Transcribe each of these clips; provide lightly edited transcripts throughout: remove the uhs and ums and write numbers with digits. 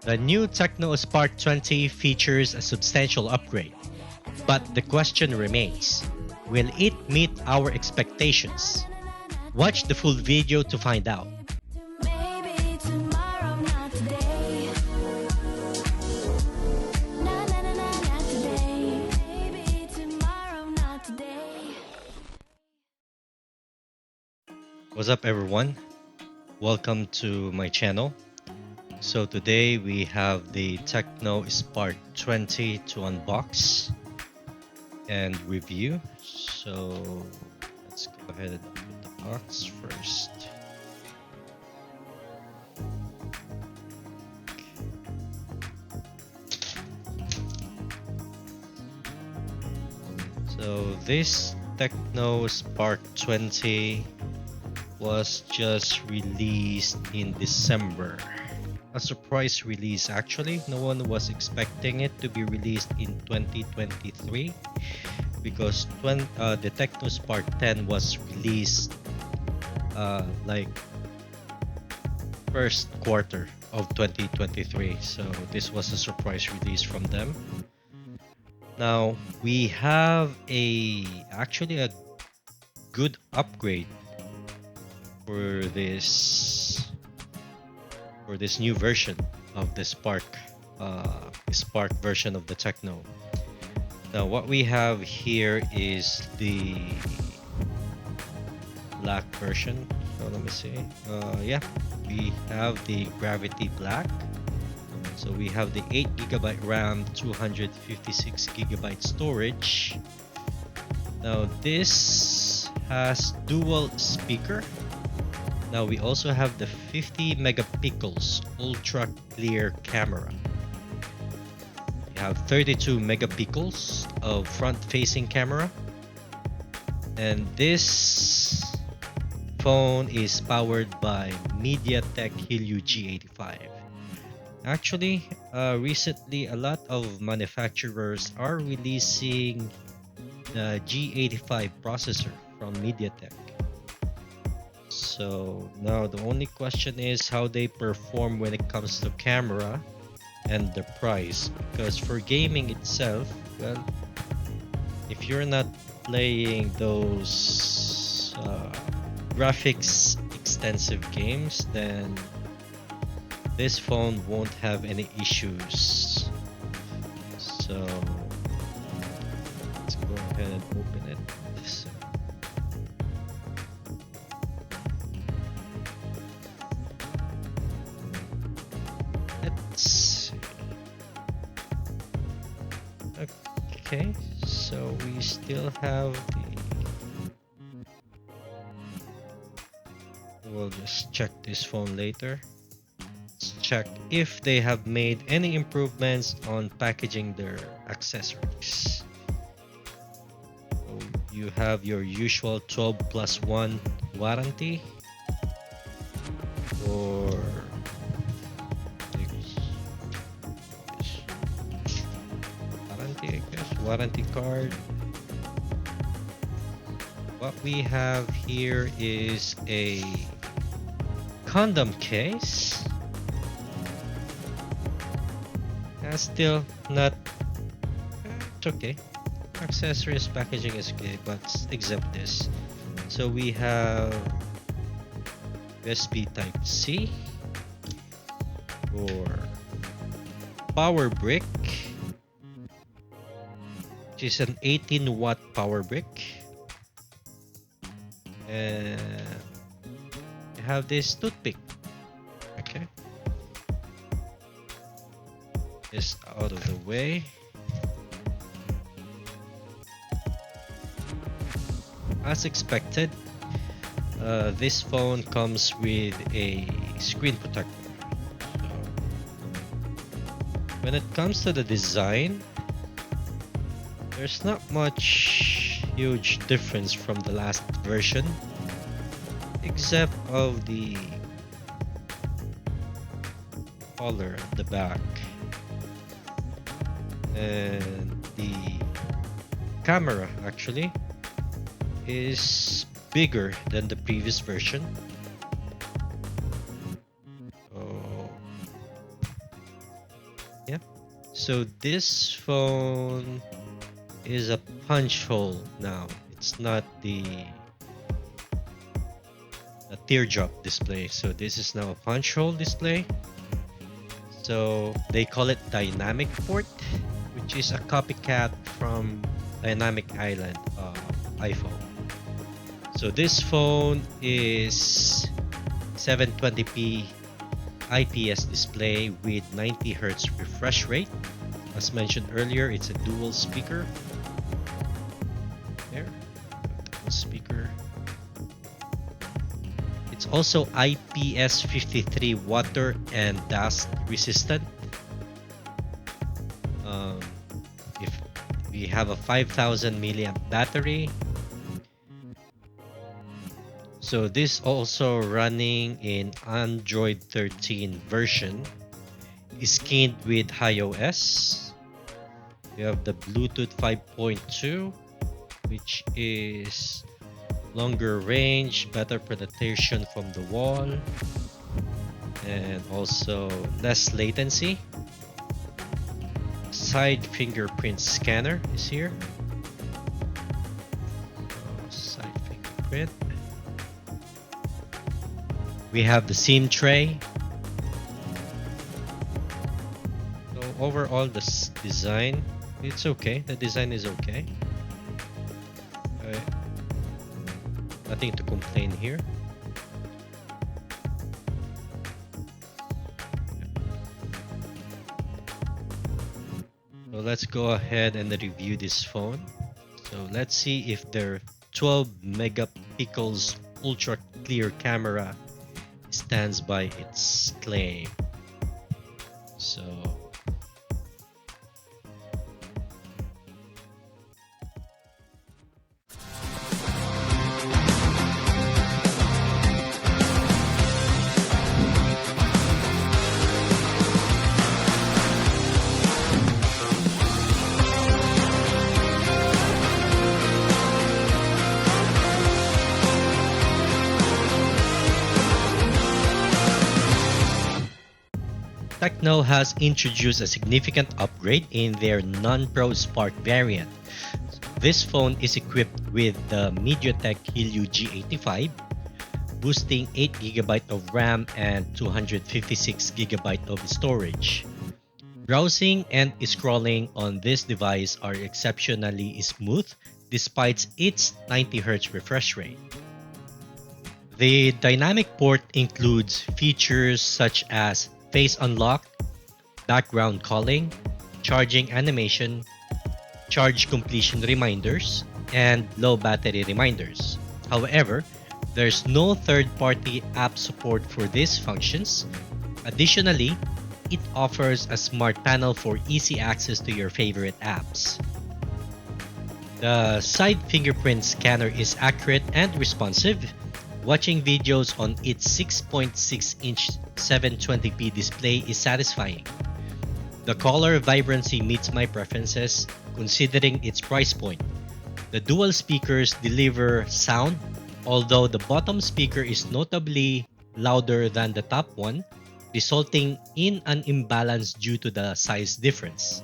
The new Tecno Spark 20 features a substantial upgrade, but the question remains, will it meet our expectations? Watch the full video to find out. Maybe tomorrow, not today. Na na na na, not today. Maybe tomorrow, not today. What's up, everyone? Welcome to my channel. So today we have the Tecno Spark 20 to unbox and review. So let's go ahead and open the box first. So this Tecno Spark 20 was just released in December. A surprise release actually. No one was expecting it to be released in 2023 because the Tecno Spark 10 was released like first quarter of 2023. So this was a surprise release from them. Now we have actually a good upgrade for this new version of the Spark version of the Tecno. Now what we have here is the black version. So let me see. Yeah, we have the Gravity Black. So we have the 8GB RAM, 256GB storage. Now this has dual speaker. Now we also have the 50 megapixels ultra clear camera. We have 32 megapixels of front facing camera. And this phone is powered by MediaTek Helio G85. Actually, recently a lot of manufacturers are releasing the G85 processor from MediaTek. So now the only question is how they perform when it comes to camera and the price. Because for gaming itself, well, if you're not playing those graphics extensive games, then this phone won't have any issues. So let's go ahead and open it. So, let's see. Okay, so we still have we'll just check this phone later. Check if they have made any improvements on packaging their accessories. So you have your usual 12+1 warranty for warranty, I guess, warranty card. What we have here is a condom case. Still not, it's okay. Accessories packaging is okay, but except this. So we have USB Type C or power brick, which is an 18-watt power brick, and you have this toothpick. Okay. Just out of the way. As expected, this phone comes with a screen protector. So, when it comes to the design, there's not much huge difference from the last version, except of the color at the back. And the camera actually is bigger than the previous version. So Yeah. So this phone is a punch hole now. It's not the a teardrop display. So this is now a punch hole display. So they call it Dynamic Port, which is a copycat from Dynamic Island iPhone. So this phone is 720p IPS display with 90 Hz refresh rate. As mentioned earlier, it's a dual speaker. There, dual speaker. It's also IPS53 water and dust resistant. Um, if we have a 5000 milliamp battery, so this also running in Android 13 version, is skinned with iOS. We have the Bluetooth 5.2, which is longer range, better penetration from the wall, and also less latency. Side fingerprint scanner is here. Side fingerprint. We have the SIM tray. So overall, the design, it's okay. The design is okay. Nothing to complain here. So let's go ahead and review this phone. So let's see if their 12 megapixels ultra clear camera stands by its claim. So Tecno has introduced a significant upgrade in their non-Pro Spark variant. This phone is equipped with the MediaTek Helio G85, boosting 8GB of RAM and 256GB of storage. Browsing and scrolling on this device are exceptionally smooth despite its 90Hz refresh rate. The dynamic port includes features such as face unlock, background calling, charging animation, charge completion reminders, and low battery reminders. However, there's no third-party app support for these functions. Additionally, it offers a smart panel for easy access to your favorite apps. The side fingerprint scanner is accurate and responsive. Watching videos on its 6.6-inch 720p display is satisfying. The color vibrancy meets my preferences considering its price point. The dual speakers deliver sound, although the bottom speaker is notably louder than the top one, resulting in an imbalance due to the size difference.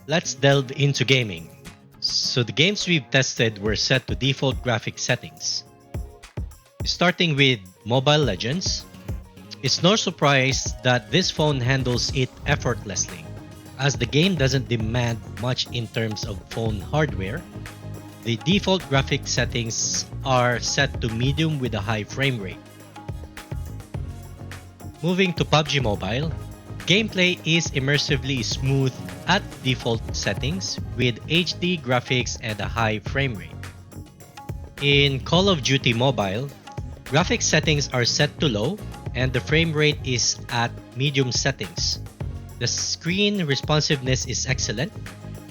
Let's delve into gaming. So the games we've tested were set to default graphic settings. Starting with Mobile Legends, it's no surprise that this phone handles it effortlessly. As the game doesn't demand much in terms of phone hardware, the default graphic settings are set to medium with a high frame rate. Moving to PUBG Mobile, gameplay is immersively smooth at default settings with HD graphics and a high frame rate. In Call of Duty Mobile, graphics settings are set to low and the frame rate is at medium settings. The screen responsiveness is excellent.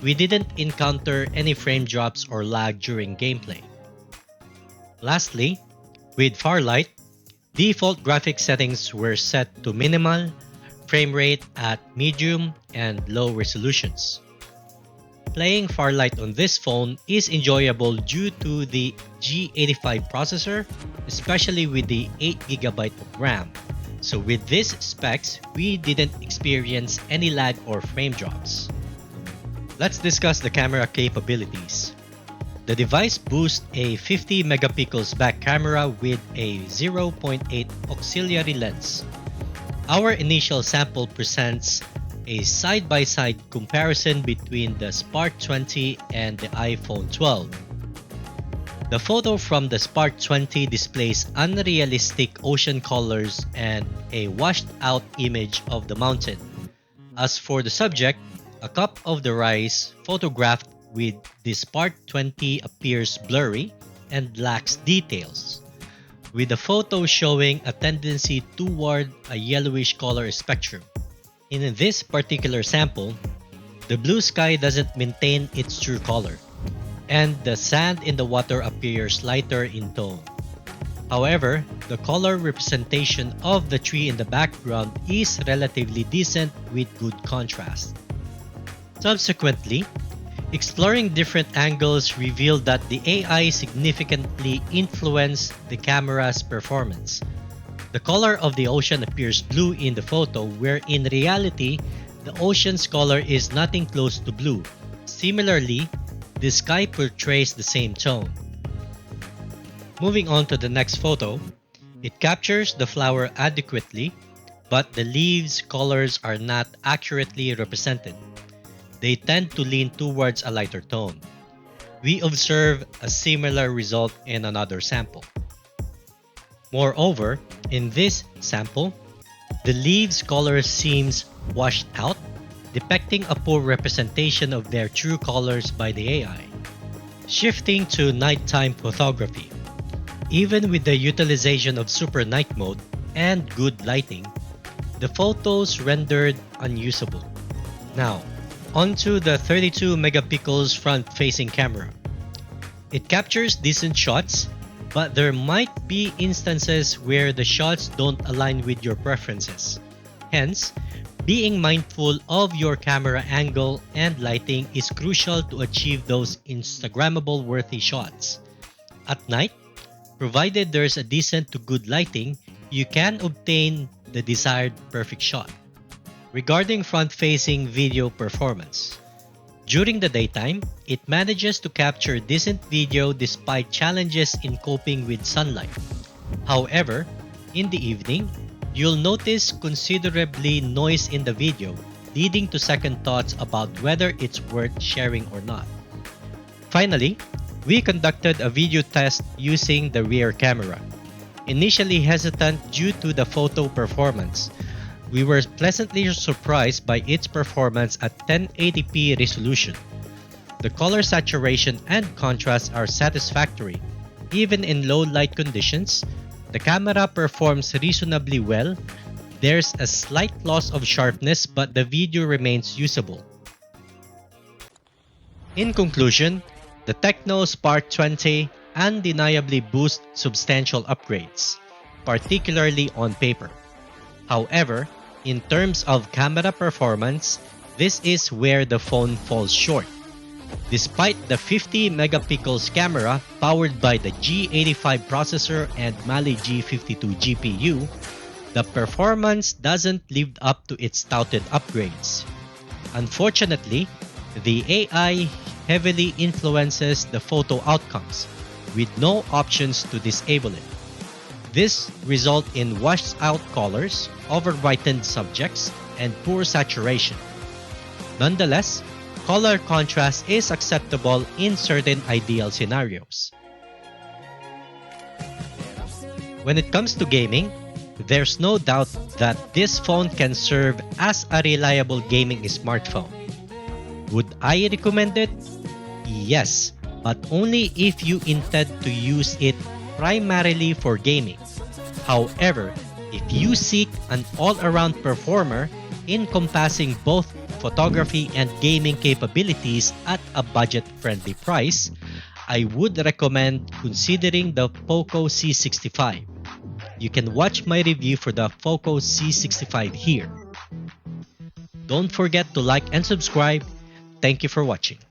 We didn't encounter any frame drops or lag during gameplay. Lastly, with Farlight, default graphics settings were set to minimal, frame rate at medium and low resolutions. Playing Farlight on this phone is enjoyable due to the G85 processor, especially with the 8GB of RAM. So with these specs, we didn't experience any lag or frame drops. Let's discuss the camera capabilities. The device boasts a 50 megapixels back camera with a 0.8 auxiliary lens. Our initial sample presents a side-by-side comparison between the Spark 20 and the iPhone 12. The photo from the Spark 20 displays unrealistic ocean colors and a washed-out image of the mountain. As for the subject, a cup of the rice photographed with the Spark 20 appears blurry and lacks details, with the photo showing a tendency toward a yellowish color spectrum. In this particular sample, the blue sky doesn't maintain its true color, and the sand in the water appears lighter in tone. However, the color representation of the tree in the background is relatively decent with good contrast. Subsequently, exploring different angles revealed that the AI significantly influenced the camera's performance. The color of the ocean appears blue in the photo, where in reality, the ocean's color is nothing close to blue. Similarly, the sky portrays the same tone. Moving on to the next photo, it captures the flower adequately, but the leaves' colors are not accurately represented. They tend to lean towards a lighter tone. We observe a similar result in another sample. Moreover, in this sample, the leaves' color seems washed out, depicting a poor representation of their true colors by the AI. Shifting to nighttime photography. Even with the utilization of super night mode and good lighting, the photos rendered unusable. Now, onto the 32 megapixels front-facing camera. It captures decent shots, but there might be instances where the shots don't align with your preferences. Hence, being mindful of your camera angle and lighting is crucial to achieve those Instagrammable worthy shots. At night, provided there's a decent to good lighting, you can obtain the desired perfect shot. Regarding front-facing video performance, during the daytime, it manages to capture decent video despite challenges in coping with sunlight. However, in the evening, you'll notice considerably noise in the video, leading to second thoughts about whether it's worth sharing or not. Finally, we conducted a video test using the rear camera. Initially hesitant due to the photo performance, we were pleasantly surprised by its performance at 1080p resolution. The color saturation and contrast are satisfactory. Even in low light conditions, the camera performs reasonably well. There's a slight loss of sharpness, but the video remains usable. In conclusion, the Tecno Spark 20 undeniably boosts substantial upgrades, particularly on paper. However, in terms of camera performance, this is where the phone falls short. Despite the 50 megapixels camera powered by the G85 processor and Mali G52 GPU, the performance doesn't live up to its touted upgrades. Unfortunately, the AI heavily influences the photo outcomes, with no options to disable it. This results in washed out colors, over-brightened subjects, and poor saturation. Nonetheless, color contrast is acceptable in certain ideal scenarios. When it comes to gaming, there's no doubt that this phone can serve as a reliable gaming smartphone. Would I recommend it? Yes, but only if you intend to use it primarily for gaming. However, if you seek an all-around performer encompassing both photography and gaming capabilities at a budget-friendly price, I would recommend considering the Poco C65. You can watch my review for the Poco C65 here. Don't forget to like and subscribe. Thank you for watching.